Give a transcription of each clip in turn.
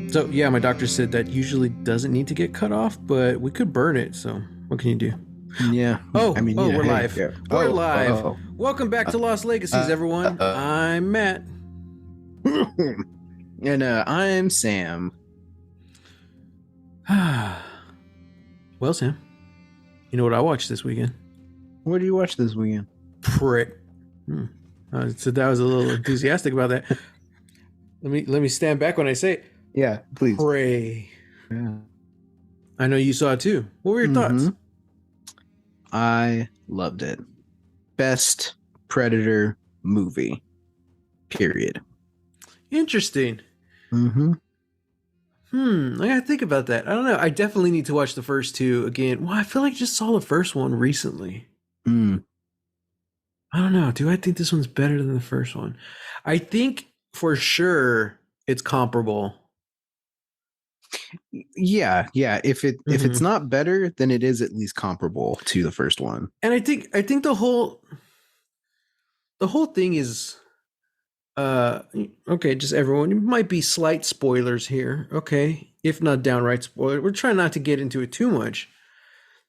So yeah, my doctor said that usually doesn't need to get cut off, but we could burn it. So what can you do? Yeah, I mean, Oh, yeah, we're hey, live. yeah. We're live. Welcome back Uh, to Lost Legacies, everyone. uh. I'm Matt. And I'm Sam. Well, Sam, you know what I watched this weekend? What do you watch this weekend? Prick. So that was a little enthusiastic about that. Let me stand back when I say it. Yeah, please. Prey. Yeah. I know you saw it too. What were your thoughts? I loved it. Best Predator movie. Period. Interesting. Mm-hmm. I gotta think about that. I don't know. I definitely need to watch the first two again. Well, I feel like I just saw the first one recently. Mm. I don't know. Do I think this one's better than the first one? I think for sure it's comparable. Yeah. If it's Mhm. not better, then it is at least comparable to the first one. And I think the whole thing is okay, just everyone, it might be slight spoilers here, okay? If not downright spoiler. We're trying not to get into it too much.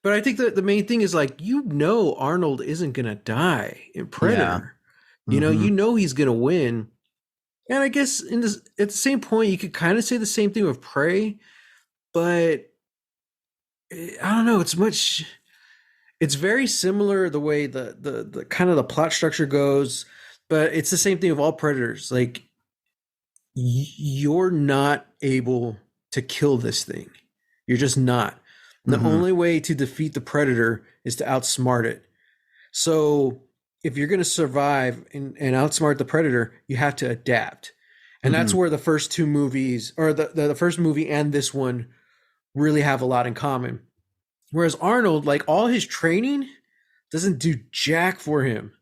But I think that the main thing is like Arnold isn't going to die in Yeah. Predator. Mm-hmm. He's going to win. And I guess at the same point, you could kind of say the same thing with Prey, but I don't know. It's very similar the way the kind of the plot structure goes, but it's the same thing with all Predators. Like, you're not able to kill this thing. You're just not. The Mm-hmm. only way to defeat the Predator is to outsmart it. So if you're going to survive and outsmart the Predator, you have to adapt. And that's Mm-hmm. where the first two movies, or the first movie and this one, really have a lot in common. Whereas Arnold, like, all his training doesn't do jack for him.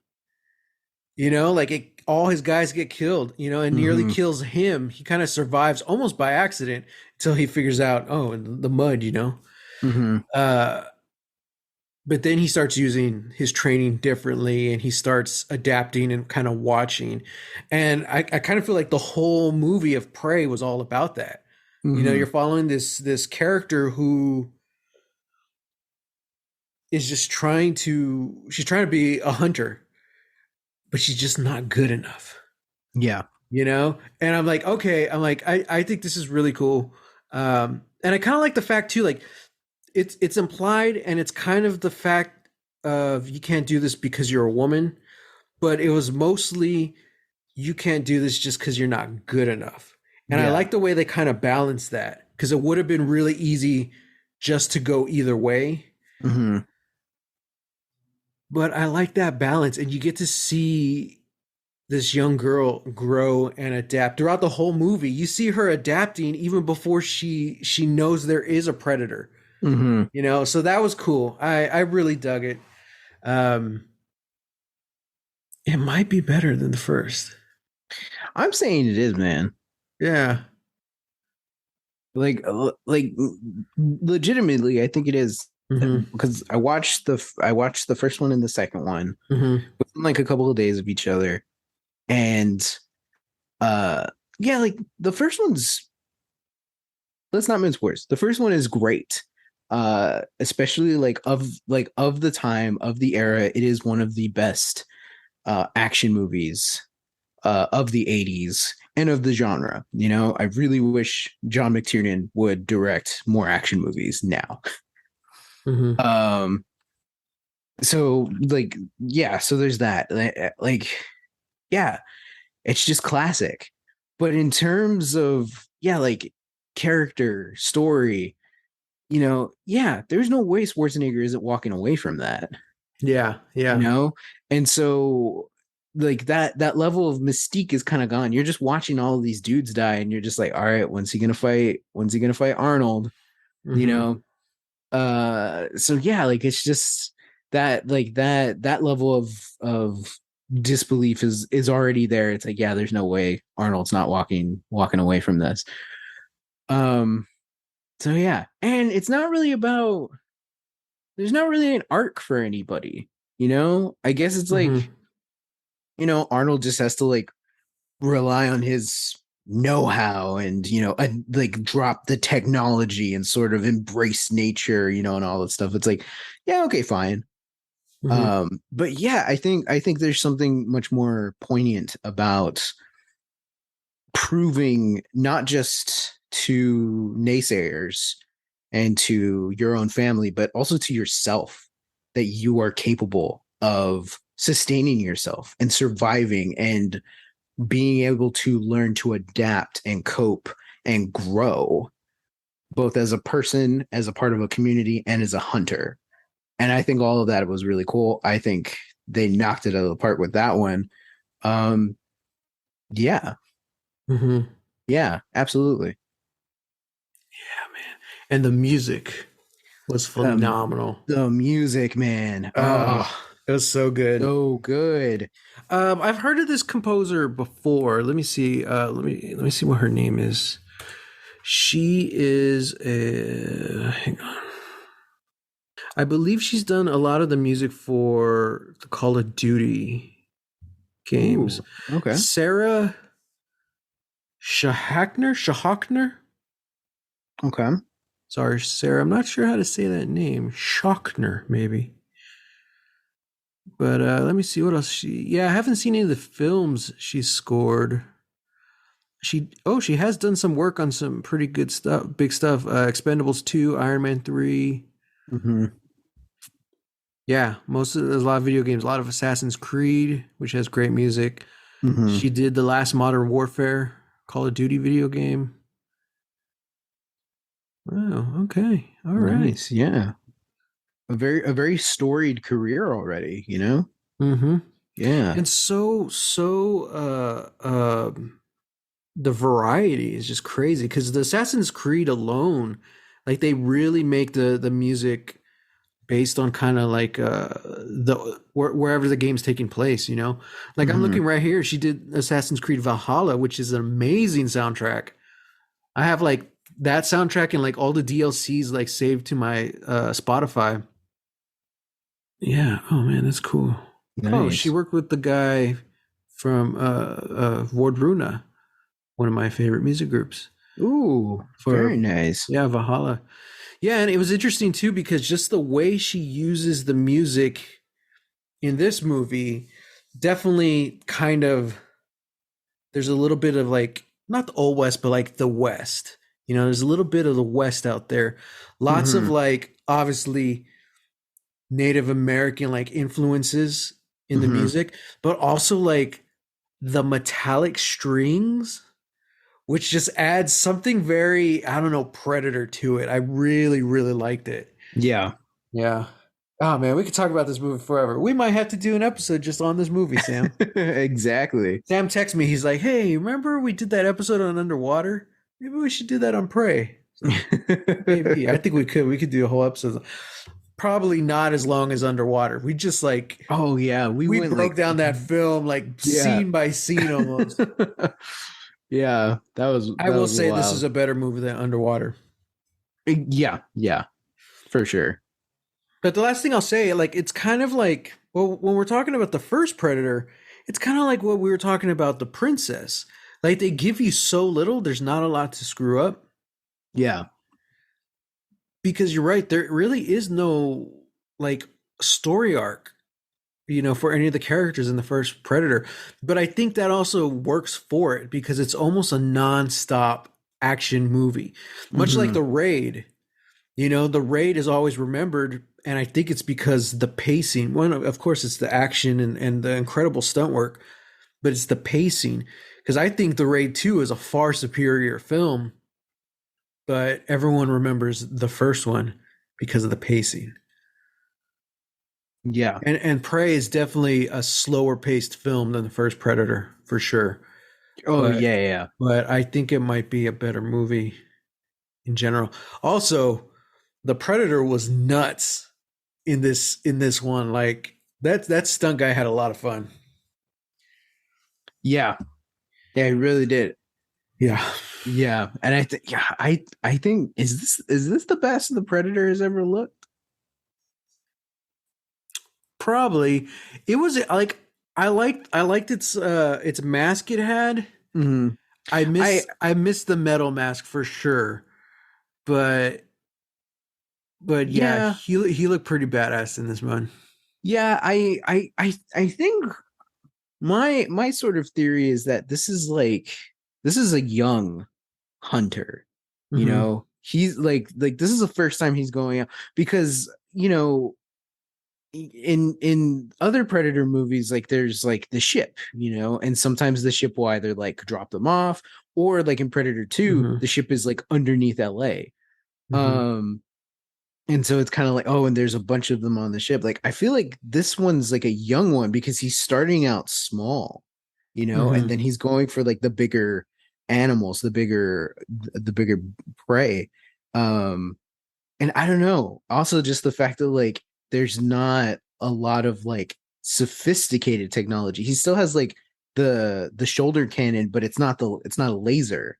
All his guys get killed, and nearly Mm-hmm. kills him. He kind of survives almost by accident until he figures out, oh, in the mud. Mm-hmm. Uh, but then he starts using his training differently and he starts adapting and kind of watching. And I kind of feel like the whole movie of Prey was all about that. Mm-hmm. You're following this character who is just she's trying to be a hunter, but she's just not good enough. Yeah. And I'm like, okay, I think this is really cool. And I kind of like the fact too, like, it's implied, and it's kind of the fact of you can't do this because you're a woman, but it was mostly you can't do this just because you're not good enough. And I Yeah. like the way they kind of balance that, because it would have been really easy just to go either way. Mm-hmm. But I like that balance, and you get to see this young girl grow and adapt throughout the whole movie. You see her adapting even before she knows there is a predator. Mm-hmm. So that was cool. I really dug it. Um, it might be better than the first. I'm saying it is, man. Yeah. Like legitimately, I think it is, Mm-hmm. because I watched the first one and the second one Mm-hmm. within like a couple of days of each other, and yeah, like the first one's, let's not mince words. The first one is great. Especially of the time of the era, it is one of the best action movies of the 80s and of the genre. I really wish John McTiernan would direct more action movies now. Mm-hmm. Um, so like, yeah, so there's that. Like, yeah, it's just classic. But in terms of, yeah, like character, story, yeah, there's no way Schwarzenegger isn't walking away from that. Yeah. you Yeah. know and so like that level of mystique is kind of gone. You're just watching all of these dudes die, and you're just like, all right, when's he gonna fight Arnold? you Mm-hmm. know so yeah, like it's just that, like that level of disbelief is already there. It's like, yeah, there's no way Arnold's not walking away from this. So yeah, and it's not really about, there's not really an arc for anybody. I guess it's like, Mm-hmm. Arnold just has to like rely on his know-how and like drop the technology and sort of embrace nature, and all that stuff. It's like, yeah, okay, fine. Hmm. But yeah, I think there's something much more poignant about proving not just to naysayers and to your own family, but also to yourself that you are capable of sustaining yourself and surviving and being able to learn to adapt and cope and grow, both as a person, as a part of a community, and as a hunter. And I think all of that was really cool. I think they knocked it out of the park with that one. Um, yeah, Hmm. yeah, absolutely. Yeah, man. And the music was Um, phenomenal. the music, man. Oh, Oh, it was so good. so good. I've heard of this composer before. Let me see. Let me see what her name is. She is hang on. I believe she's done a lot of the music for the Call of Duty games. Ooh, okay, Sarah Shahakner. okay. Sorry, Sarah. I'm not sure how to say that name. Shockner, maybe. But let me see what else she. Yeah, I haven't seen any of the films she's scored. She has done some work on some pretty good stuff, big stuff. Expendables 2, Iron Man 3. Mm-hmm, Yeah, there's a lot of video games, a lot of Assassin's Creed, which has great music. mm-hmm. She did the last Modern Warfare Call of Duty video game. Oh, okay. All right. Nice, yeah. A very storied career already. Mm-hmm. Yeah. And the variety is just crazy because the Assassin's Creed alone, like they really make the music based on kind of like wherever the game's taking place, like I'm Mm-hmm. looking right here, she did Assassin's Creed Valhalla, which is an amazing soundtrack. I have like that soundtrack and like all the DLCs like saved to my Spotify. Yeah, oh man, that's cool. Oh, she Nice. worked with the guy from Wardruna, one of my favorite music groups, Ooh, very for nice. yeah, Valhalla. Yeah, and it was interesting too because just the way she uses the music in this movie definitely kind of, there's a little bit of like not the old west but like the west, there's a little bit of the west out there, lots of Mm-hmm. like obviously Native American like influences in the Mm-hmm. music, but also like the metallic strings, which just adds something very, I don't know, Predator to it. I really really liked it. Yeah. Yeah. Oh man, we could talk about this movie forever. We might have to do an episode just on this movie, Sam. Exactly. Sam texts me. He's like, "Hey, remember we did that episode on Underwater? Maybe we should do that on Prey." So maybe I think we could. We could do a whole episode. Probably not as long as Underwater. We just like Oh yeah, we we went broke like down that film like yeah. scene by scene almost. Yeah, that was I that will was say this is wild. a better movie than Underwater. Yeah, yeah, for sure. But the last thing I'll say, like, it's kind of like, well, when we're talking about the first Predator, it's kind of like what we were talking about the Princess. Like, they give you so little, there's not a lot to screw up. Yeah. Because you're right, there really is no, like, story arc, for any of the characters in the first Predator. But I think that also works for it because it's almost a nonstop action movie. Much like Mm-hmm. The Raid. The Raid is always remembered, and I think it's because the pacing. One, of course, it's the action and the incredible stunt work, but it's the pacing. Because I think The Raid 2 is a far superior film, but everyone remembers the first one because of the pacing. Yeah. And Prey is definitely a slower paced film than the first Predator, for sure. Oh But yeah, yeah. but I think it might be a better movie in general. Also, the Predator was nuts in this one. Like that stunt guy had a lot of fun. Yeah. Yeah, he really did. Yeah. Yeah, and I think yeah, I think is this the best the Predator has ever looked? Probably. It was like I liked its mask it had. Mm-hmm. I I miss the metal mask for sure, but yeah, yeah, he looked pretty badass in this one. yeah, I think my sort of theory is that this is a young hunter. You Mm-hmm. know, he's like this is the first time he's going out because in other Predator movies, like there's like the ship, and sometimes the ship will either like drop them off, or like in Predator 2, Mm-hmm. the ship is like underneath LA. Mm-hmm. Um and so it's kind of like, oh, and there's a bunch of them on the ship. Like I feel like this one's like a young one because he's starting out small, and Mm-hmm. then he's going for like the bigger animals, the bigger prey. Um and I don't know. Also, just the fact that like there's not a lot of like sophisticated technology. He still has like the shoulder cannon, but it's not a laser.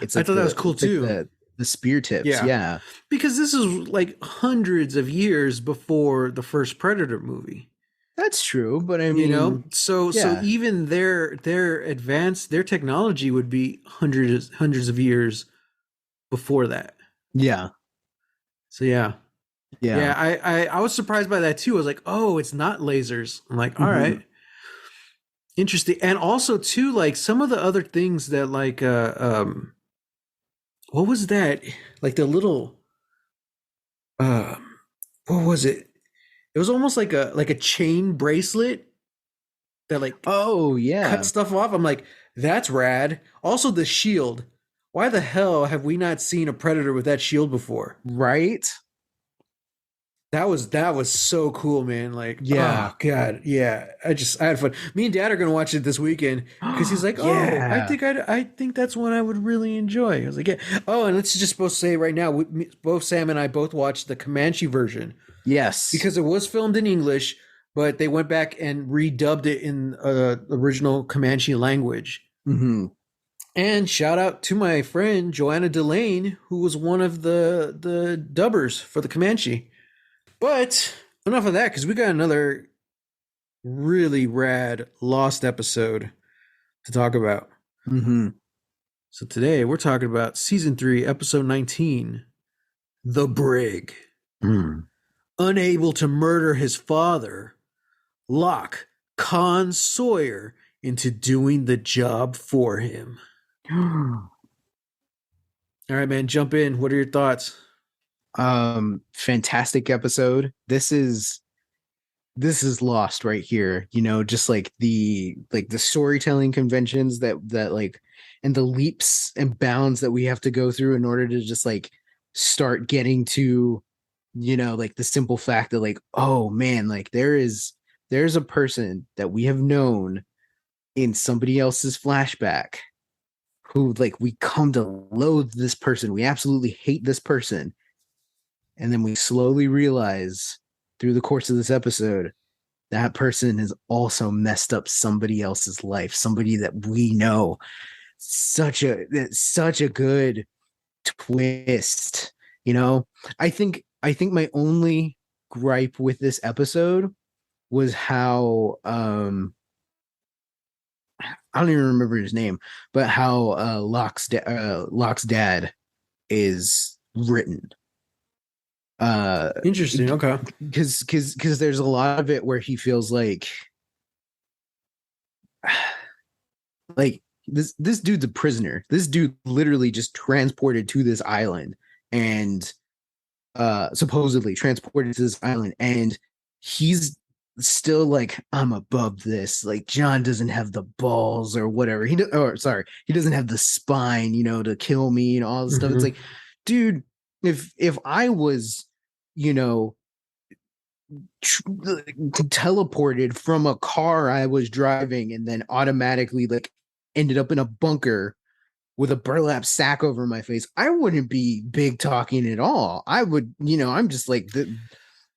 It's I like thought that was cool too. the spear tips. Yeah, Yeah, because this is like hundreds of years before the first Predator movie. that's true. But I mean, So yeah, even their technology would be hundreds of years before that. yeah, So yeah. yeah. Yeah, I was surprised by that too. I was like, "Oh, it's not lasers." I'm like, "All Hmm. right. Interesting." And also too like some of the other things that like what was that? Like the little uh what was it? It was almost like a chain bracelet that like Oh cut yeah, stuff off. I'm like, "That's rad." Also the shield. Why the hell have we not seen a predator with that shield before? right. That was so cool, man. Like, Yeah, oh god, yeah. I had fun. Me and Dad are gonna watch it this weekend because he's like, oh, yeah. I think that's one I would really enjoy. I was like, yeah. Oh, and let's just supposed to say right now, both Sam and I both watched the Comanche version Yes. because it was filmed in English, but they went back and redubbed it in original Comanche language. Hmm. And shout out to my friend Joanna Delane, who was one of the dubbers for the Comanche. But enough of that, because we got another really rad lost episode to talk about. Hmm. So today we're talking about season 3, episode 19, The Brig. Unable to murder his father, Locke cons Sawyer into doing the job for him. All right, man, jump in. What are your thoughts? Fantastic episode. This is lost right here, just like the storytelling conventions that like, and the leaps and bounds that we have to go through in order to just like start getting to, like the simple fact that like, oh man, like there's a person that we have known in somebody else's flashback who like we come to loathe this person, we absolutely hate this person, and then we slowly realize through the course of this episode that person has also messed up somebody else's life, somebody that we know. Such a good twist, you know. I think my only gripe with this episode was how I don't even remember his name, but how Locke's dad is written. Uh, Interesting. Okay. because there's a lot of it where he feels like this dude's a prisoner. This dude literally just transported to this island and supposedly transported to this island, and he's still like, I'm above this. Like John doesn't have the balls or whatever. Or sorry, he doesn't have the spine, to kill me and all this stuff. It's Mm-hmm. like, dude, if I was, you know, teleported from a car I was driving and then automatically like ended up in a bunker with a burlap sack over my face, I wouldn't be big talking at all. I would, I'm just like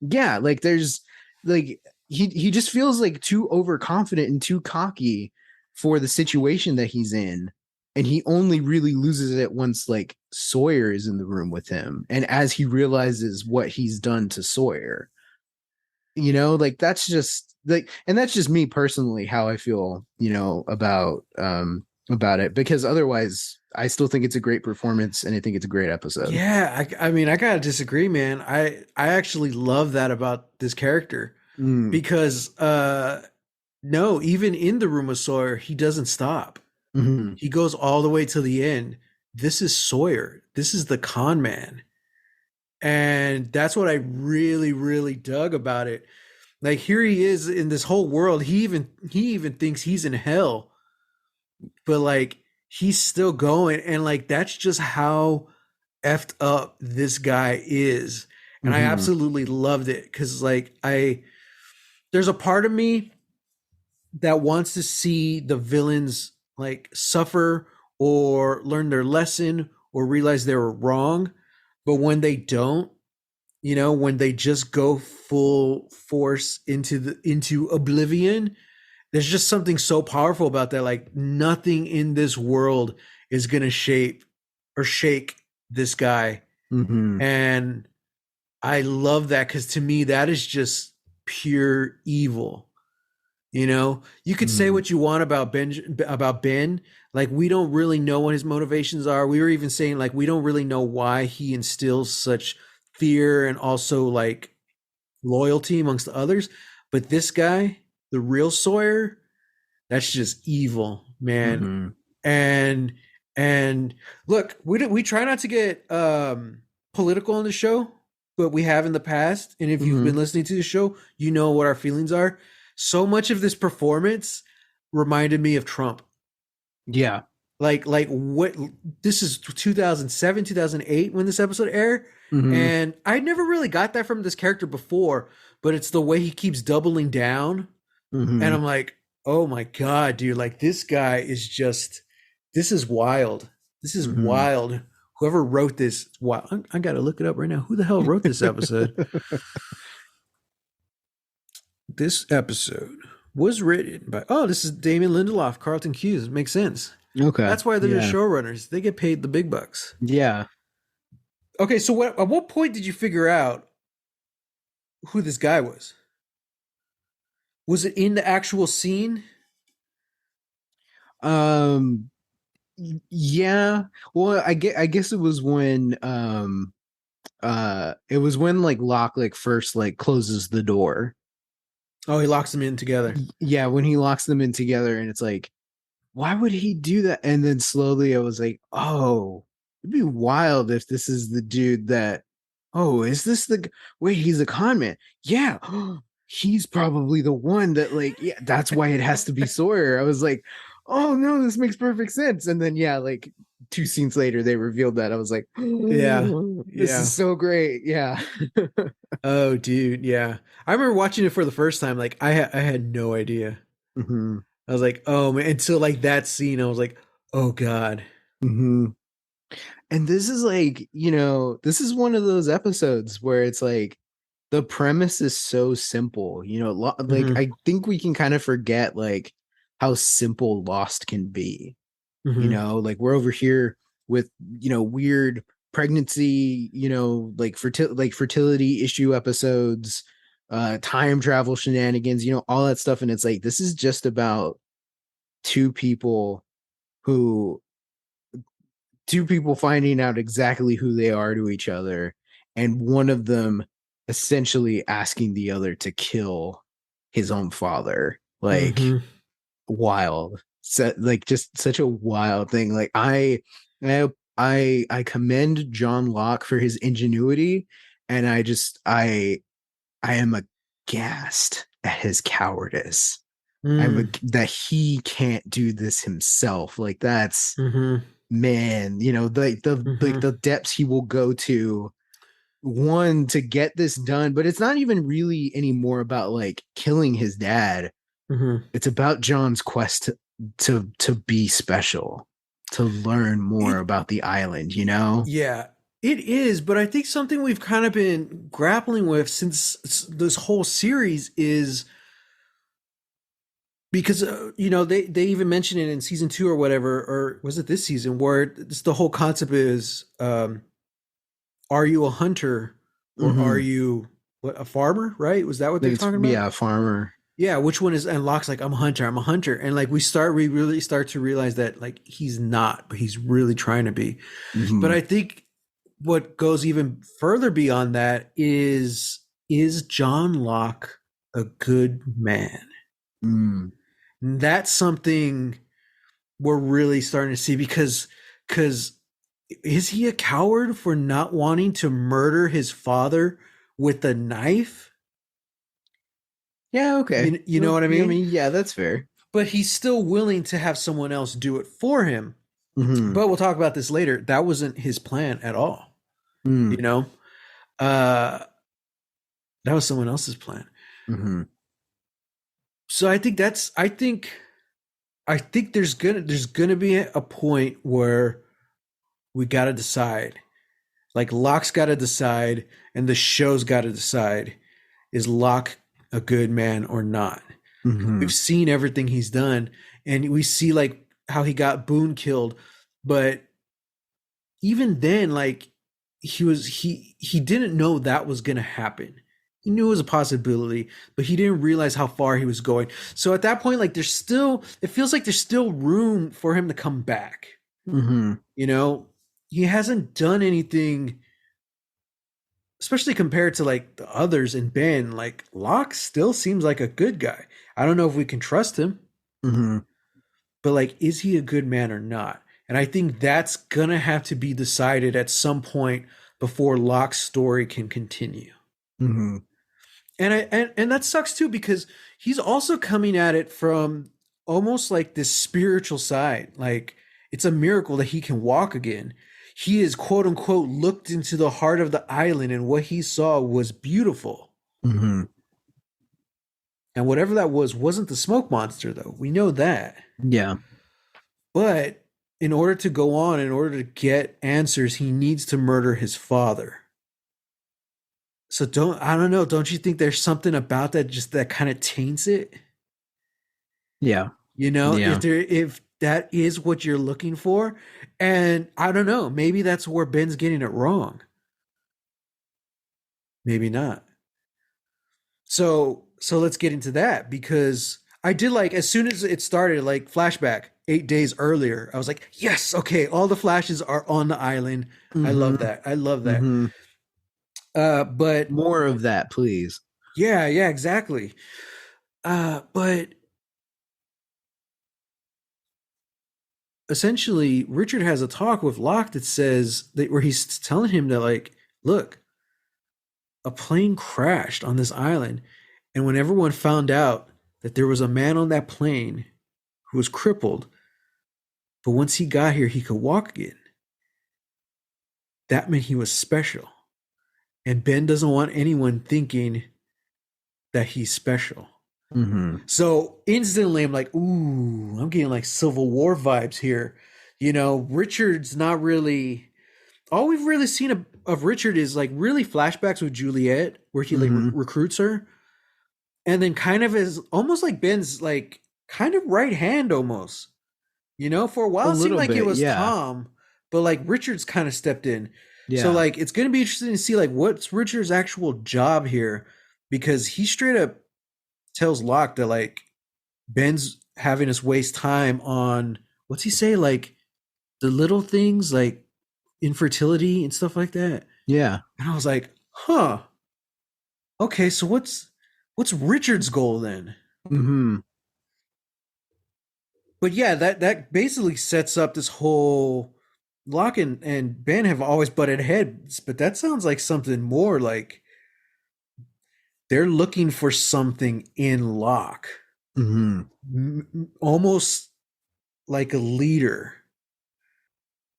yeah, like there's like he just feels like too overconfident and too cocky for the situation that he's in. And he only really loses it once like Sawyer is in the room with him. And as he realizes what he's done to Sawyer, like that's just like, and that's just me personally, how I feel, about about it, because otherwise I still think it's a great performance and I think it's a great episode. Yeah, I mean, I gotta disagree, man. I actually love that about this character Mm, because no, even in the room with Sawyer, he doesn't stop. hmm He goes all the way to the end. This is Sawyer. This is the con man. And that's what I really, really dug about it. Like here he is in this whole world. He even thinks he's in hell, but like he's still going. And like that's just how effed up this guy is. And I hmm absolutely loved it because like I there's a part of me that wants to see the villains like suffer or learn their lesson or realize they were wrong. But when they don't, when they just go full force into oblivion, there's just something so powerful about that. Like nothing in this world is gonna shape or shake this guy. hmm And I love that because to me that is just pure evil. You could say hmm what you want about Ben. Like we don't really know what his motivations are. We were even saying like we don't really know why he instills such fear and also like loyalty amongst the others. But this guy, the real Sawyer, that's just evil, man. hmm And and look, we try not to get political on the show, but we have in the past. And if you've hmm been listening to the show, you know what our feelings are. So much of this performance reminded me of Trump. Yeah. Like what this is 2007, 2008 when this episode aired, hmm and I never really got that from this character before, but it's the way he keeps doubling down, and hmm I'm like, oh my god, dude, like this guy is just, this is wild. This is hmm wild. Whoever wrote this, wow, I gotta look it up right now. Who the hell wrote this episode? This episode was written by, oh, this is Damon Lindelof, Carlton Cuse. It makes sense. Okay. That's why they're the Yeah. showrunners. They get paid the big bucks. Yeah. Okay, so at what point did you figure out who this guy was? Was it in the actual scene? Um yeah. Well, I guess it was when it was when like Locke like first like closes the door. Oh, he locks them in together. Yeah, when he locks them in together, and it's like, why would he do that? And then slowly I was like, oh, it'd be wild if this is the dude that, oh, is this wait, he's a con man. Yeah. He's probably the one that like, yeah, that's why it has to be Sawyer. I was like, oh no, this makes perfect sense. And then yeah, like 2 scenes later they revealed that. I was like, Yeah, oh, this yeah. is so great. Yeah. Oh, dude, yeah. I remember watching it for the first time. Like I had no idea. hmm I was like, oh man. Until like that scene, I was like, oh god. hmm And this is like, this is one of those episodes where it's like the premise is so simple, like Mm-hmm. I think we can kind of forget like how simple Lost can be. Mm-hmm. Like we're over here with, weird pregnancy, like fertility issue episodes, time travel shenanigans, all that stuff. And it's like, this is just about two people who two people finding out exactly who they are to each other, and one of them essentially asking the other to kill his own father. Like Mm-hmm. wild. So, like just such a wild thing. Like I I commend John Locke for his ingenuity, and I am aghast at his cowardice. Mm. That he can't do this himself. Like that's, Mm-hmm. man, the Mm-hmm. depths he will go to, one, to get this done. But it's not even really anymore about like killing his dad. Mm-hmm. It's about John's quest to be special, to learn more It about the island. Yeah, it is, but I think something we've kind of been grappling with since this whole series is because they even mentioned it in season 2 or whatever, or was it this season where it's the whole concept is are you a hunter or are Mm-hmm. you a farmer, right? Was that what they're It's, talking about? yeah, farmer. Yeah, which one is, and Locke's like, I'm a hunter, I'm a hunter. And like we really start to realize that like he's not, but he's really trying to be. But Hmm. I think what goes even further beyond that is John Locke a good man? Mm. And that's something we're really starting to see because is he a coward for not wanting to murder his father with a knife? Yeah, okay. You know what I I mean? mean, yeah, that's fair. But he's still willing to have someone else do it for him. Hmm. But we'll talk about this later. That wasn't his plan at all. You Mm. know, uh, that was someone else's plan. Hmm. So I think there's gonna be a point where we gotta decide. Like Locke's got to decide, and the show's got to decide: is Locke a good man or not? We've Hmm. seen everything he's done, and we see like how he got Boone killed, but even then, like he didn't know that was gonna happen. He knew it was a possibility, but he didn't realize how far he was going. So at that point, like it feels like there's still room for him to come back. Hmm. You know, he hasn't done anything, especially compared to like the others in Ben. Like Locke still seems like a good guy. I don't know if we can trust him, Hmm. but like, is he a good man or not? And I think that's gonna have to be decided at some point before Locke's story can continue. Hmm. And that sucks too because he's also coming at it from almost like this spiritual side. Like it's a miracle that he can walk again. He is quote unquote looked into the heart of the island and what he saw was beautiful. Hmm. And whatever that was wasn't the smoke monster though. We know that. Yeah. But in order to go on, in order to get answers, he needs to murder his father. So I don't know, don't you think there's something about that just that kind of taints it? Yeah. You know, Yeah. if that is what you're looking for, and I don't know, maybe that's where Ben's getting it wrong. Maybe not. So let's get into that because I did like as soon as it started, like flashback 8 days earlier, I was like, yes, okay, all the flashes are on the island. I Hmm. love that. I love that. Hmm. But More of that, please. yeah, yeah, exactly. But essentially, Richard has a talk with Locke that says that where he's telling him that like, look, a plane crashed on this island, and when everyone found out that there was a man on that plane who was crippled, but once he got here, he could walk again. That meant he was special. And Ben doesn't want anyone thinking that he's special. Hmm. So instantly, I'm like, ooh, I'm getting like Civil War vibes here. You know, Richard's not really. All we've really seen of Richard is like really flashbacks with Juliet, where he like Hmm. recruits her, and then kind of is almost like Ben's like kind of right hand almost. You know, for a A while it seemed little like it bit. was Yeah. Tom, but like Richard's kind of stepped in. So Yeah. like it's gonna be interesting to see like what's Richard's actual job here, because he straight up tells Locke that like Ben's having us waste time on what's he say, like the little things like infertility and stuff like that. Yeah. And I was like, huh, okay, so what's Richard's goal then? Hmm. But yeah, that basically sets up this whole Locke and Ben have always butted heads, but that sounds like something more like they're looking for something in Locke, Hmm. almost like a leader.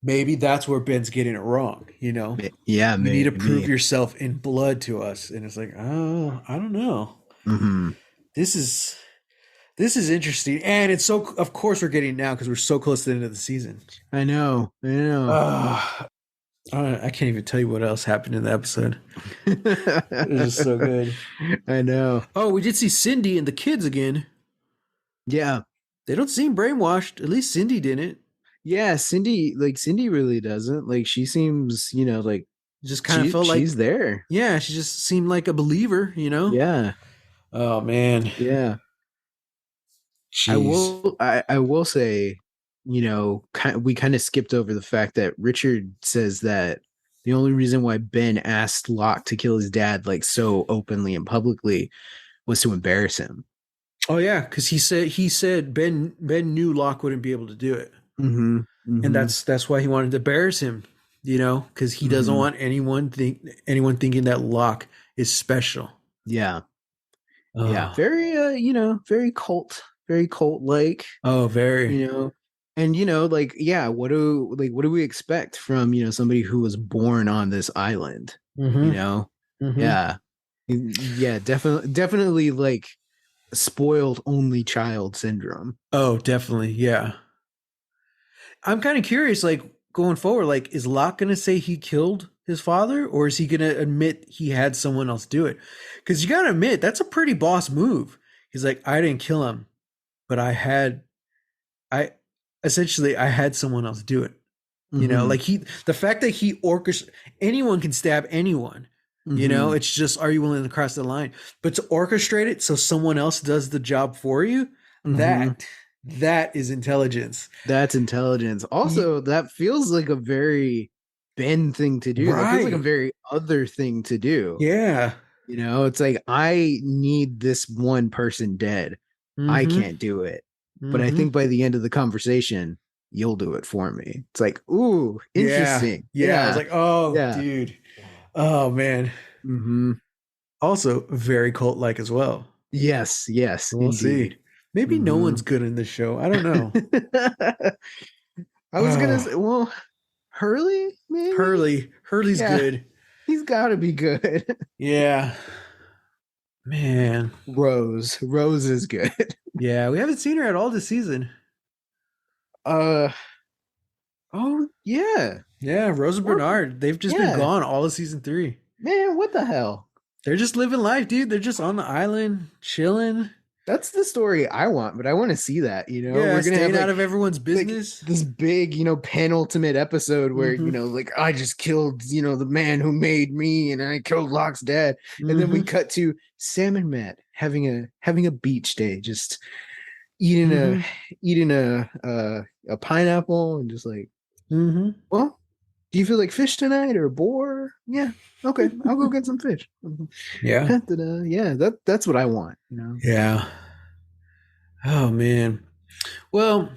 Maybe that's where Ben's getting it wrong. You know, Yeah, you need to prove maybe. yourself in blood to us, and it's like, oh, I don't know. Hmm. This is this is interesting, and it's so. Of course, we're getting now because we're so close to the end of the season. I know. I know. I can't even tell you what else happened in the episode. It was just so good. I know. Oh, we did see Cindy and the kids again. Yeah. They don't seem brainwashed. At least Cindy didn't. Yeah, Cindy really doesn't. Like she seems, like It just kind of felt she's like, there. yeah, she just seemed like a believer, you know? Yeah. Oh, man. Yeah. Jeez. I will say, we kind of skipped over the fact that Richard says that the only reason why Ben asked Locke to kill his dad like so openly and publicly was to embarrass him. Oh yeah, because he said Ben knew Locke wouldn't be able to do it, Mm-hmm. and Mm-hmm. that's why he wanted to embarrass him. Because he doesn't Mm-hmm. want anyone thinking that Locke is special. Yeah. Yeah. Oh, Very very cult like, oh, very. you know. And like, yeah, what do we expect from, somebody who was born on this island? You Mm-hmm. know? Mm-hmm. Yeah. Yeah, definitely like spoiled only child syndrome. Oh, definitely. Yeah. I'm kind of curious, like going forward, like is Locke gonna say he killed his father, or is he gonna admit he had someone else do it? Because you gotta admit that's a pretty boss move. He's like, I didn't kill him, but I essentially I had someone else do it. Mm-hmm. Like the fact that he orchestrated, anyone can stab anyone. Mm-hmm. It's just, are you willing to cross the line? But to orchestrate it so someone else does the job for you, Mm-hmm. that is intelligence. That's intelligence. Ye- Also, that feels like a very Ben thing to do. That feels like a right. very other thing to do. Yeah. It's like, I need this one person dead. I Mm-hmm. can't do it. But I Mm-hmm. think by the end of the conversation, you'll do it for me. It's like, ooh, Yeah. interesting. Yeah. I was Yeah. like, oh, Yeah. dude. Oh man. Mm-hmm. Also very cult like as well. Yes, yes, We'll see. indeed. Maybe no Mm-hmm. one's good in this show. I don't know. I was gonna Oh, say, well, Hurley, maybe? Hurley's Yeah, good. he's gotta be good. Yeah. Man. Rose is good. Yeah, we haven't seen her at all this season. Uh oh yeah. Yeah, Rose and Or Bernard, they've just been yeah. gone all of season 3. Man, what the hell? They're just living life, dude. They're just on the island, chilling. That's the story I want, but I want to see that, Yeah, We're gonna have staying out of everyone's like business. this big, penultimate episode where, Mm-hmm. like, I just killed, the man who made me, and I killed Locke's dad. And then we Mm-hmm. cut to Sam and Matt having a beach day, just eating a Mm-hmm. eating a pineapple, and just like, Mm-hmm. well, do you feel like fish tonight or boar? Yeah, okay, I'll go get some fish. Yeah. Yeah, that's what I want. Yeah. Oh man. Well,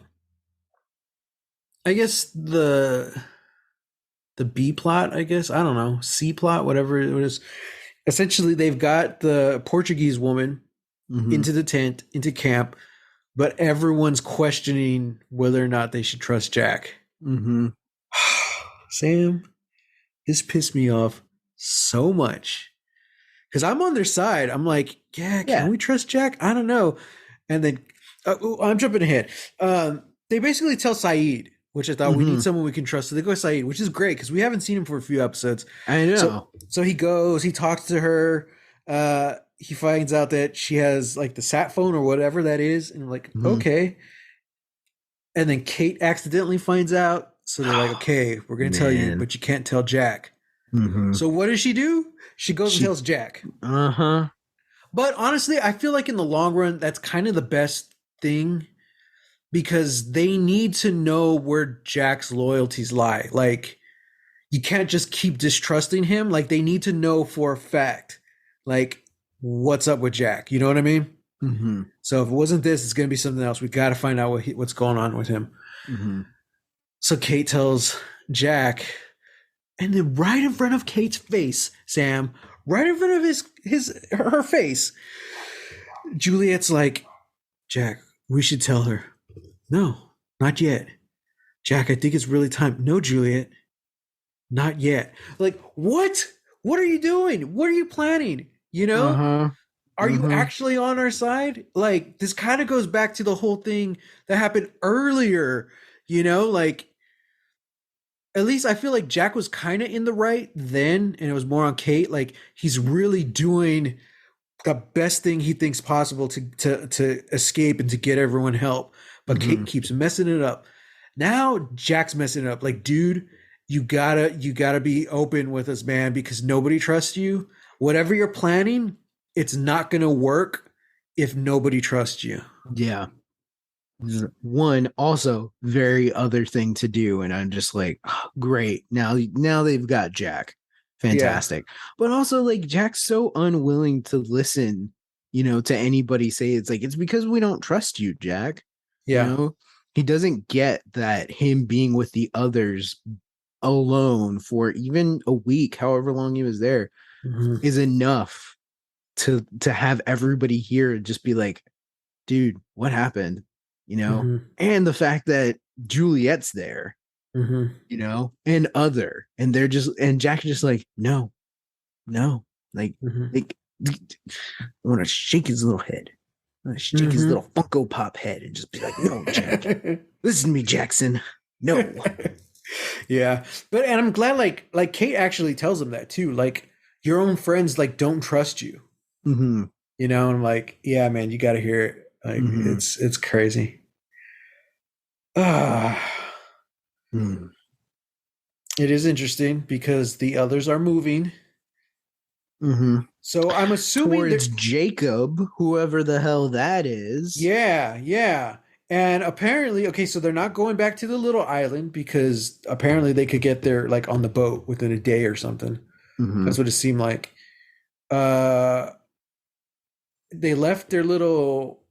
I guess the B plot, I guess. I don't know. C plot, whatever it is. Essentially, they've got the Portuguese woman Mm-hmm. into the tent, into camp, but everyone's questioning whether or not they should trust Jack. Mm-hmm. Sam, this pissed me off so much because I'm on their side. I'm like, yeah, can Yeah. we trust Jack? I don't know. And then I'm jumping ahead. They basically tell Saeed, which I thought we Mm-hmm. need someone we can trust. So they go to Saeed, which is great because we haven't seen him for a few episodes. I So know. so he goes, he talks to her. He finds out that she has like the sat phone or whatever that is, and I'm like, Mm-hmm. okay. And then Kate accidentally finds out. So they're like, okay, we're gonna tell you, Man. but you can't tell Jack. Mm-hmm. So what does she do? She goes and She. tells Jack. Uh-huh. But honestly, I feel like in the long run, that's kind of the best thing because they need to know where Jack's loyalties lie. Like, you can't just keep distrusting him. Like, they need to know for a fact, like, what's up with Jack. You know what I mean? Mm-hmm. So if it wasn't this, it's going to be something else. We got to find out what's going on with him. Mm-hmm. So Kate tells Jack, and then right in front of Kate's face, Sam, right in front of her face, Juliet's like, Jack, we should tell her. No, not yet. Jack, I think it's really time. No, Juliet, not yet. Like, what? What are you doing? What are you planning? Uh-huh. Are you Mm-hmm. actually on our side? Like, this kind of goes back to the whole thing that happened earlier, like, at least I feel like Jack was kind of in the right then, and it was more on Kate. Like, he's really doing the best thing he thinks possible to escape and to get everyone help. But Mm-hmm. Kate keeps messing it up. Now Jack's messing it up. Like, dude, you gotta be open with us, man, because nobody trusts you. Whatever you're planning, it's not gonna work if nobody trusts you. Yeah. One also very other thing to do, and I'm just like, oh, great. Now they've got Jack. Yeah. Fantastic. But also like Jack's so unwilling to listen, to anybody say it's like it's because we don't trust you, Jack. You Yeah. know? He doesn't get that him being with the others alone for even a week, however long he was there, Hmm. is enough to have everybody here just be like, dude, what happened? You know, Hmm. and the fact that Juliet's there, Hmm. and they're just and Jack is just like, no, no, like, Hmm. like I want to shake his little head. I want to shake his Hmm. little Funko Pop head and just be like, no, Jack, listen to me, Jackson. No. Yeah. And I'm glad like Kate actually tells him that too. Like your own friends like don't trust you. Mm-hmm. And I'm like, yeah, man, you got to hear it. Like Mm-hmm. it's crazy. Ah, Mm-hmm. it is interesting because the others are moving. Mm-hmm. So I'm assuming Towards that Jacob, whoever the hell that is. yeah, yeah. And apparently, okay, so they're not going back to the little island because apparently they could get there like on the boat within a day or something. Mm-hmm. That's what it seemed like. Uh they left their little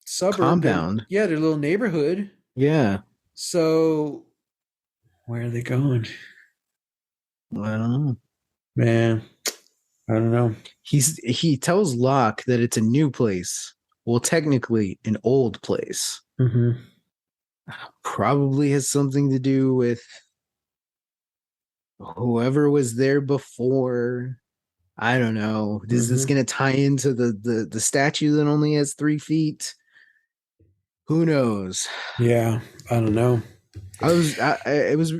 suburb, Compound. their little neighborhood. Yeah. So where are they going? I don't know. Man, I don't know. He tells Locke that it's a new place. Well, technically an old place. Hmm. Probably has something to do with whoever was there before. I don't know. Is this Hmm. going to tie into the statue that only has 3 feet? Who knows? Yeah, I don't know. It was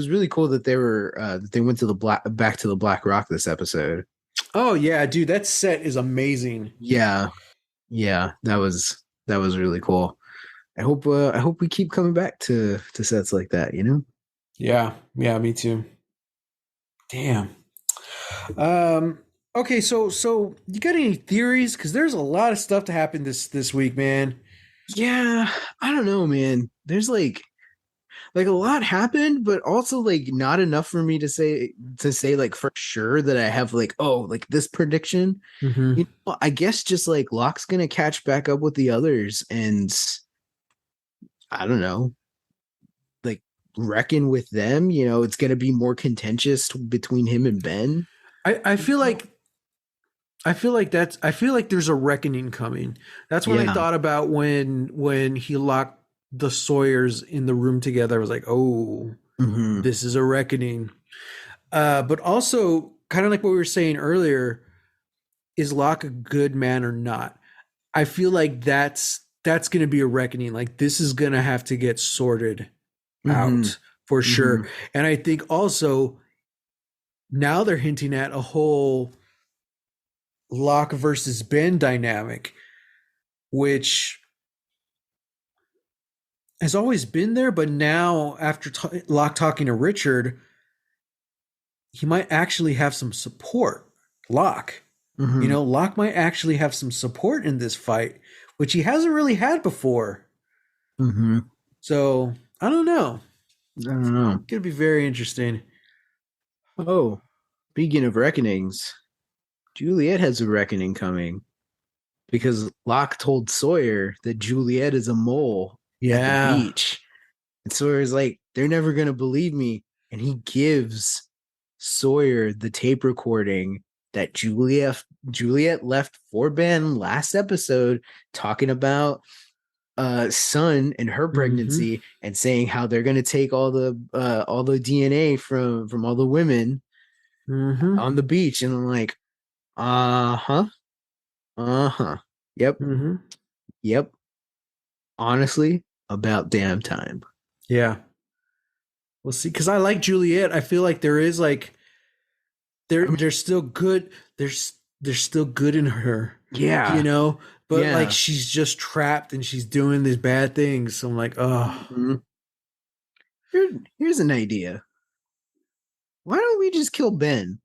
really cool that they went to the back to the Black Rock this episode. Oh yeah, dude, that set is amazing. Yeah, yeah, that was really cool. I hope we keep coming back to sets like that, you know? Yeah, yeah, me too. Damn. Um. Okay, so you got any theories? Because there's a lot of stuff to happen this week, man. Yeah, I don't know, man. There's like a lot happened, but also like not enough for me to say like for sure that I have like, oh, like this prediction. Hmm. I guess just like Locke's gonna catch back up with the others and I don't know, like reckon with them. It's gonna be more contentious between him and Ben. I You feel know? like I feel like there's a reckoning coming. That's when I Yeah. thought about when he locked the Sawyers in the room together. I was like, oh, Hmm. this is a reckoning. But also, kind of like what we were saying earlier, is Locke a good man or not? I feel like that's going to be a reckoning. Like this is going to have to get sorted Hmm. out for sure. Hmm. And I think also now they're hinting at a whole Locke versus Ben dynamic, which has always been there, but now after Locke talking to Richard, he might actually have some support. Locke, Hmm. Locke might actually have some support in this fight, which he hasn't really had before. Hmm. So I don't know. I don't know. It's gonna be very interesting. Oh, speaking of reckonings, Juliet has a reckoning coming because Locke told Sawyer that Juliet is a mole at the Yeah. beach. And Sawyer's like, they're never going to believe me. And he gives Sawyer the tape recording that Juliet left for Ben last episode, talking about son and her Mm-hmm. pregnancy and saying how they're going to take all the DNA from all the women Mm-hmm. on the beach. And I'm like, uh-huh. Uh-huh. Yep. Mm-hmm. Yep. Honestly, about damn time. Yeah. We'll see. Because I like Juliet. I feel like there is like I mean, there's still good. There's still good in her, you yeah. know. But like Yeah. she's just trapped and she's doing these bad things. So I'm like, oh, Mhm. Here's an idea. Why don't we just kill Ben?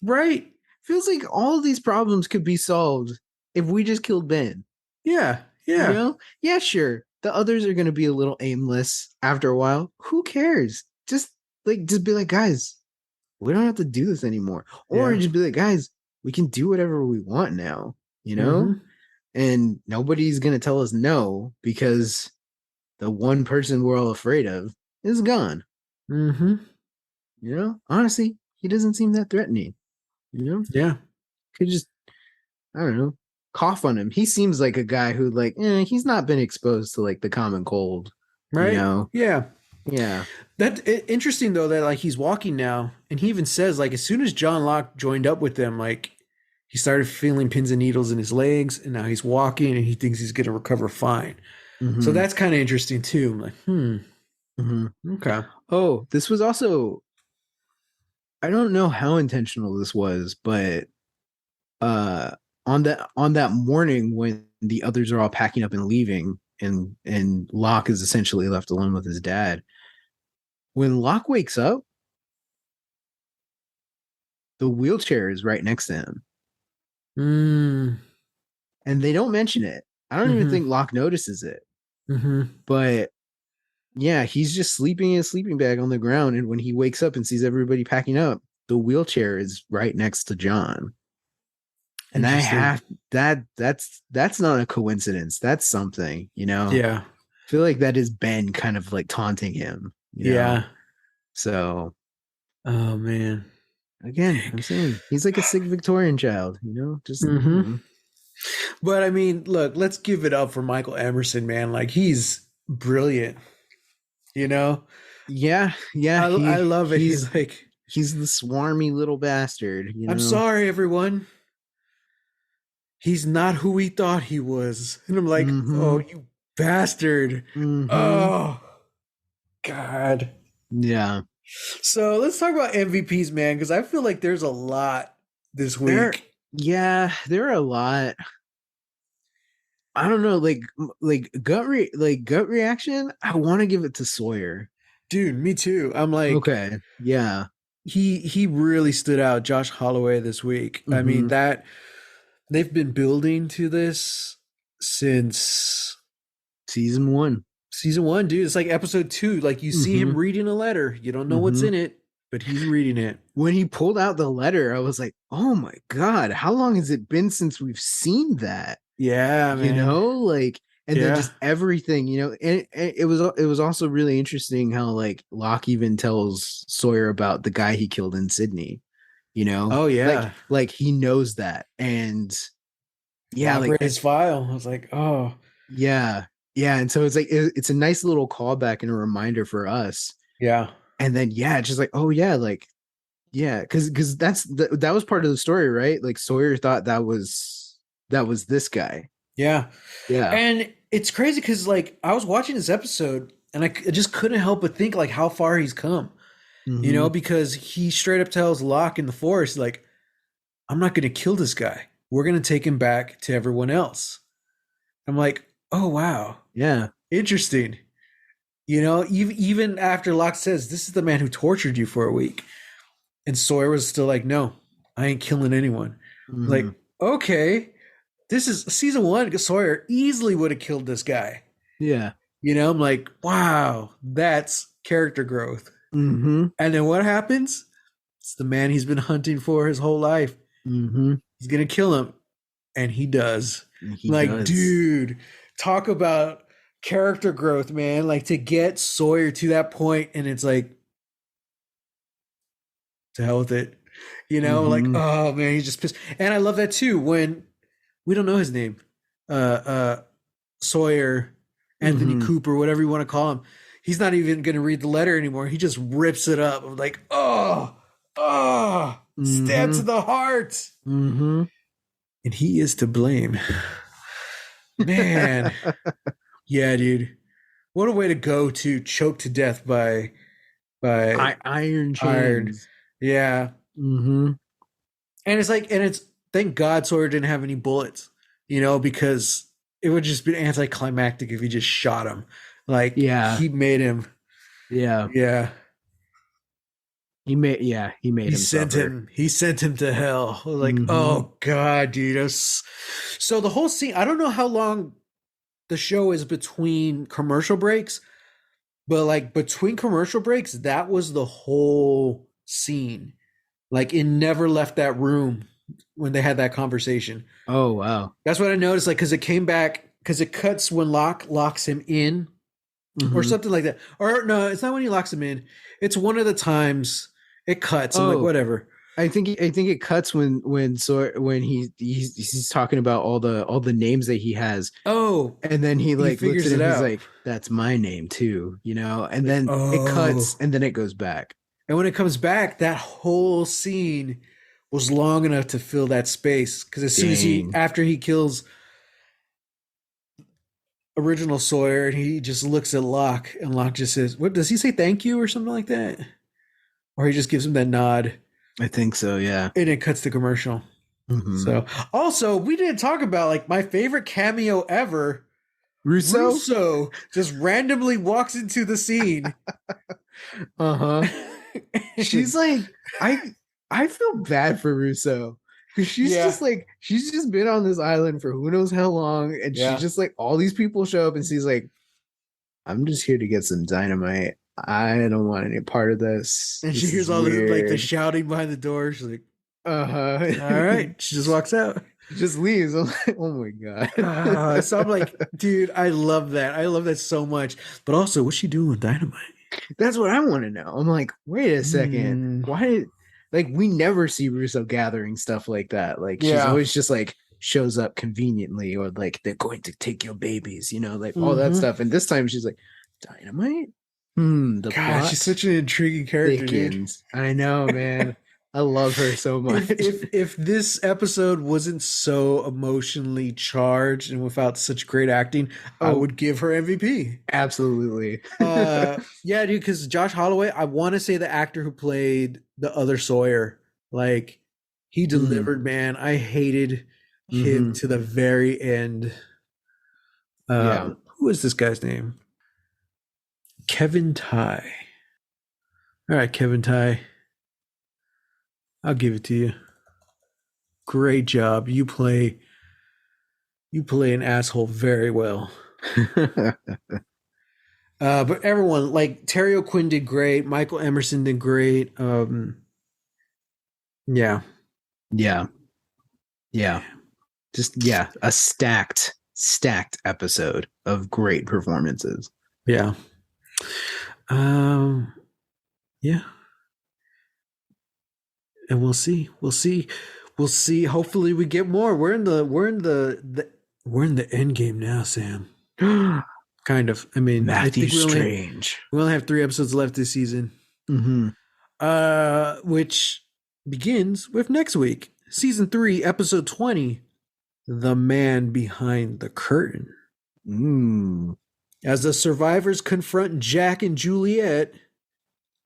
right? Feels like all these problems could be solved if we just killed Ben. Yeah, You yeah. know? Yeah, sure. the others are gonna be a little aimless after a while. Who cares? Just be like, guys, we don't have to do this anymore. Or Yeah. just be like, guys, we can do whatever we want now, you know? Mm-hmm. And nobody's gonna tell us no because the one person we're all afraid of is gone. Mm-hmm. You know? Honestly, he doesn't seem that threatening. You know? Yeah. Could just, I don't know, cough on him. He seems like a guy who, like, he's not been exposed to like the common cold, you Right. know? Yeah. Yeah. Interesting though that like he's walking now, and he even says like as soon as John Locke joined up with them, like he started feeling pins and needles in his legs, and now he's walking, and he thinks he's going to recover fine. So Mm-hmm. that's kind of interesting too. I'm like, Mm-hmm. okay. Oh, this was also, I don't know how intentional this was, but uh on that morning when the others are all packing up and leaving and Locke is essentially left alone with his dad. When Locke wakes up, the wheelchair is right next to him. Mm, And they don't mention it. I don't even mm-hmm, think Locke notices it. mm-hmm. But yeah, he's just sleeping in a sleeping bag on the ground. And when he wakes up and sees everybody packing up, the wheelchair is right next to John. And I Interesting. have that's not a coincidence. That's something, you know. Yeah. I feel like that is Ben kind of like taunting him, you know. Yeah. So Oh man. again, I'm saying he's like a sick Victorian child, you know. Just Mm-hmm. But I mean, look, let's give it up for Michael Emerson, man. Like he's brilliant. You know, yeah, yeah. I love it. He's like, He's the swarmy little bastard, you I'm know. sorry, everyone. He's not who we thought he was. And I'm like, oh, Mm-hmm. you bastard. Mm-hmm. Oh, God. Yeah. So let's talk about MVPs, man, because I feel like there's a lot this There week. yeah, there are a lot. I don't know, like gut reaction. I want to give it to Sawyer. Dude, me too. I'm like, Okay. Yeah. he really stood out, Josh Holloway, this week. I mean, Mm-hmm. that they've been building to this since Season one. season one, dude. It's like episode two. Like you see Mm-hmm. him reading a letter. You don't know what's Mm-hmm. in it, but he's reading it. When he pulled out the letter, I was like, oh my God, how long has it been since we've seen that? Yeah, You man. know, like, and then Yeah. just everything, you know, and it was also really interesting how like Locke even tells Sawyer about the guy he killed in Sydney, you know, Oh yeah. like he knows that, and yeah, Locke read his file. I was like, oh yeah, yeah, and so it's like it's a nice little callback and a reminder for us, yeah. and then yeah, it's just like oh yeah, like yeah, because that was part of the story, right? Like Sawyer thought that was this guy, Yeah. yeah. And it's crazy because like I was watching this episode and I just couldn't help but think like how far he's come. You Mm-hmm. know, because he straight up tells Locke in the forest, like, I'm not gonna kill this guy. We're gonna take him back to everyone else. I'm like, oh wow. Yeah. Interesting. You know, even after Locke says, this is the man who tortured you for a week. And Sawyer was still like, no, I ain't killing anyone. Mm-hmm. Like, okay, this is season one. Sawyer easily would have killed this guy. Yeah. You know, I'm like, wow, that's character growth. Mm-hmm. And then what happens? It's the man he's been hunting for his whole life. Mm-hmm. He's gonna kill him, and he does. He Like, does. dude, talk about character growth, man. Like to get Sawyer to that point, and it's like, to hell with it. You know, like, Mm-hmm. oh man, he's just pissed. And I love that too when we don't know his name. Uh Sawyer, Anthony Mm-hmm. Cooper, whatever you want to call him. He's not even gonna read the letter anymore. He just rips it up. I'm like, stab to Mm-hmm. the heart. Mm-hmm. And he is to blame. Man. Yeah, dude. What a way to go to choke to death by Iron iron. chains. Yeah. Mm-hmm. And it's like, and it's thank God Sawyer didn't have any bullets, you know, because it would just be anticlimactic if he just shot him. Like Yeah. he made him, Yeah. yeah. He made He him sent suffer. him. He sent him to hell. Like, Mm-hmm. oh God, dude. So the whole scene. I don't know how long the show is between commercial breaks, but like between commercial breaks, that was the whole scene. Like it never left that room when they had that conversation. Oh wow. That's what I noticed. Like, because it came back, because it cuts when Locke locks him in, or Mm-hmm. something like that. Or no, it's not when he locks him in. It's one of the times it cuts. I'm like, Oh, whatever. I think it cuts when he's talking about all the names that he has, Oh, and then he he like looks figures at it him. He's out. like, "That's my name too," And Like, then it cuts, oh. and then it goes back. And when it comes back, that whole scene was long enough to fill that space. Because as soon as Dang, after he kills original Sawyer, and he just looks at Locke, and Locke just says, "What does he say? Thank you," or something like that, or he just gives him that nod, I think so. Yeah. and it cuts to commercial. Mm-hmm. So, also, we didn't talk about like my favorite cameo ever. Russo. Russo just randomly walks into the scene. Uh huh. It's like, She's like, I I feel bad for Russo because yeah, she's just been on this island for who knows how long, and she's yeah. just like all these people show up, and she's like, I'm just here to get some dynamite. I don't want any part of this. And she This hears is all the like the weird. shouting behind the door. She's like, Uh-huh. "All right." She just walks out. She just leaves. I'm like, oh my god. So I'm like, dude, I love that. I love that so much. But also, what's she doing with dynamite? That's what I want to know. I'm like, wait a second. Hmm. Why did like we never see Russo gathering stuff like that? Like she's Yeah. always just like shows up conveniently, or like they're going to take your babies, like all that Hmm. stuff. And this time she's like, dynamite? The God, she's plot such an intriguing character, dude. thickens. I know, man. I love her so much. If this episode wasn't so emotionally charged and without such great acting, I Oh, would give her MVP. absolutely. Yeah, dude, because Josh Holloway, I want to say the actor who played the other Sawyer, like he Mm, delivered, man. I hated him hmm. to the very end. Yeah. Who is this guy's name? Kevin Ty. All right, Kevin Ty, I'll give it to you. Great job. You play an asshole very well. But everyone, like Terry O'Quinn did great. Michael Emerson did great. Yeah, Yeah. Yeah. Just a stacked episode of great performances. yeah, um, yeah. And we'll see. Hopefully, we get more. We're in the end game now, Sam. Kind of. I mean, I Matthew think we only Strange. we only have 3 episodes left this season. Mm-hmm. Which begins with next week, season 3, episode 20, The Man Behind the Curtain. Mm. As the survivors confront Jack and Juliet,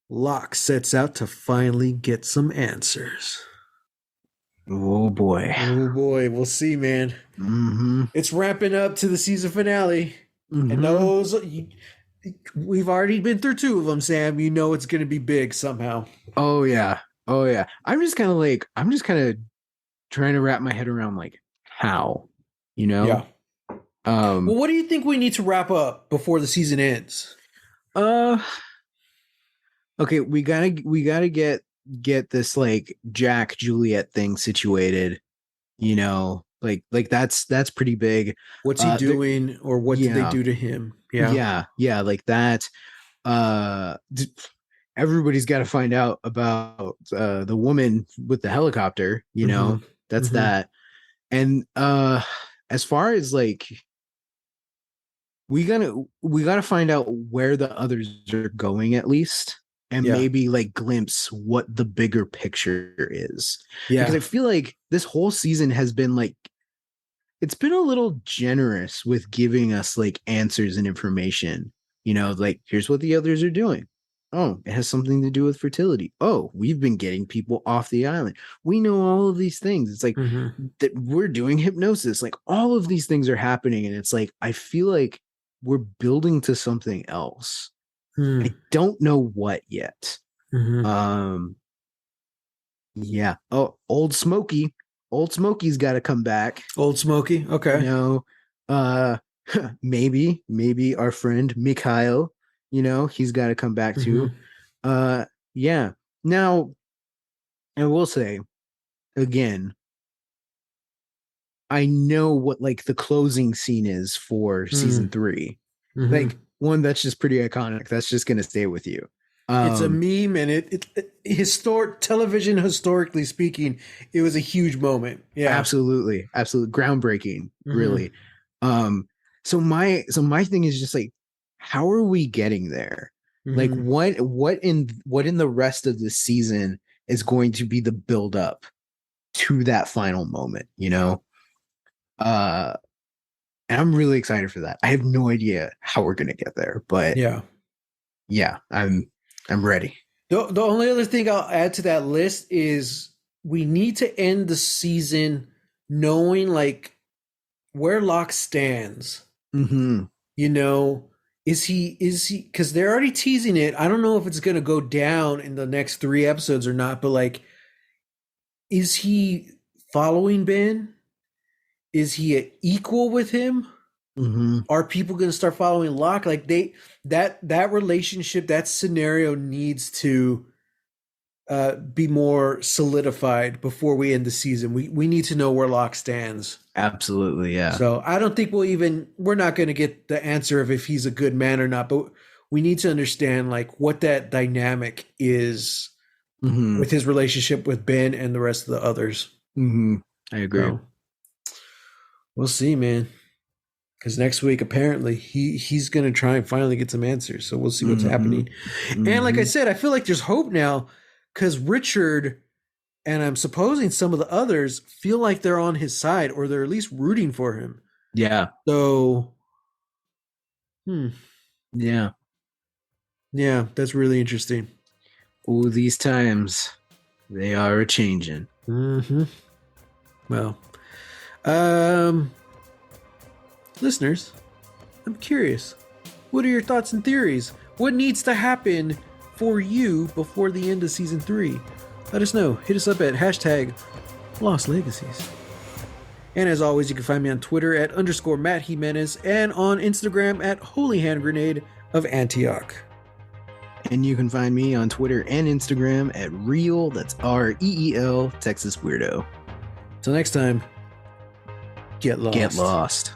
Locke sets out to finally get some answers. Oh boy. Oh boy, we'll see, man. Mm-hmm. It's ramping up to the season finale. And Mm-hmm. we've already been through 2 of them, Sam. You know it's going to be big somehow. Oh yeah. Oh yeah. I'm just kind of trying to wrap my head around like how, you know? Yeah. Well, Um what do you think we need to wrap up before the season ends? uh okay, we gotta get this like Jack Juliet thing situated, like that's pretty big. What's he There, doing, or what did they yeah, do to him? Yeah. yeah, like that. Uh, d- Everybody's got to find out about the woman with the helicopter. Hmm. That's Hmm. that. And as far as like we gotta find out where the others are going at least, and Yeah. maybe like glimpse what the bigger picture is, because Yeah. I feel like this whole season has been like it's been a little generous with giving us like answers and information. Like here's what the others are doing. Oh, it has something to do with fertility. Oh, we've been getting people off the island. We know all of these things. It's like Hmm. that we're doing hypnosis. Like all of these things are happening. And it's like I feel like we're building to something else. Hmm. I don't know what yet. Hmm. Um yeah. Oh, old Smokey. Old Smokey's gotta come back. Old Smoky. You Okay. know, uh maybe our friend Mikhail, he's got to come back Mm-hmm. too. Yeah. Now, I will say again, I know what like the closing scene is for season 3. Mm-hmm. Like one that's just pretty iconic. That's just gonna stay with you. It's a Um, meme, and it historic television historically speaking, it was a huge moment. Yeah. absolutely groundbreaking, Mm-hmm. really. Um, so my thing is just like, how are we getting there? Like Mm-hmm. what in the rest of the season is going to be the build up to that final moment, Uh, and I'm really excited for that. I have no idea how we're gonna get there, but Yeah. yeah, I'm ready. The only other thing I'll add to that list is we need to end the season knowing like where Locke stands. Mm-hmm. You know, is he because they're already teasing it. I don't know if it's gonna go down in the next 3 episodes or not, but like, is he following Ben? Is he equal with him? Mm-hmm. Are people going to start following Locke? Like that relationship, that scenario needs to be more solidified before we end the season. We need to know where Locke stands. Absolutely, yeah. So I don't think we're not going to get the answer of if he's a good man or not, but we need to understand like what that dynamic is Mm-hmm. with his relationship with Ben and the rest of the others. Mm-hmm. I agree. So we'll see, man. Because next week apparently he's gonna try and finally get some answers. So we'll see what's Mm-hmm. happening. And like I Mm-hmm. said, I feel like there's hope now because Richard and I'm supposing some of the others feel like they're on his side or they're at least rooting for him. Yeah. So, Yeah. yeah, that's really interesting. Oh, these times they are a changing. Mm-hmm. Well, um, listeners, I'm curious. What are your thoughts and theories? What needs to happen for you before the end of season 3? Let us know. Hit us up at hashtag Lost Legacies. And as always, you can find me on Twitter at _Matt Jimenez and on Instagram at Holy Hand Grenade of Antioch. And you can find me on Twitter and Instagram at Real, that's REEL, Texas Weirdo. Till next time, get lost. Get lost.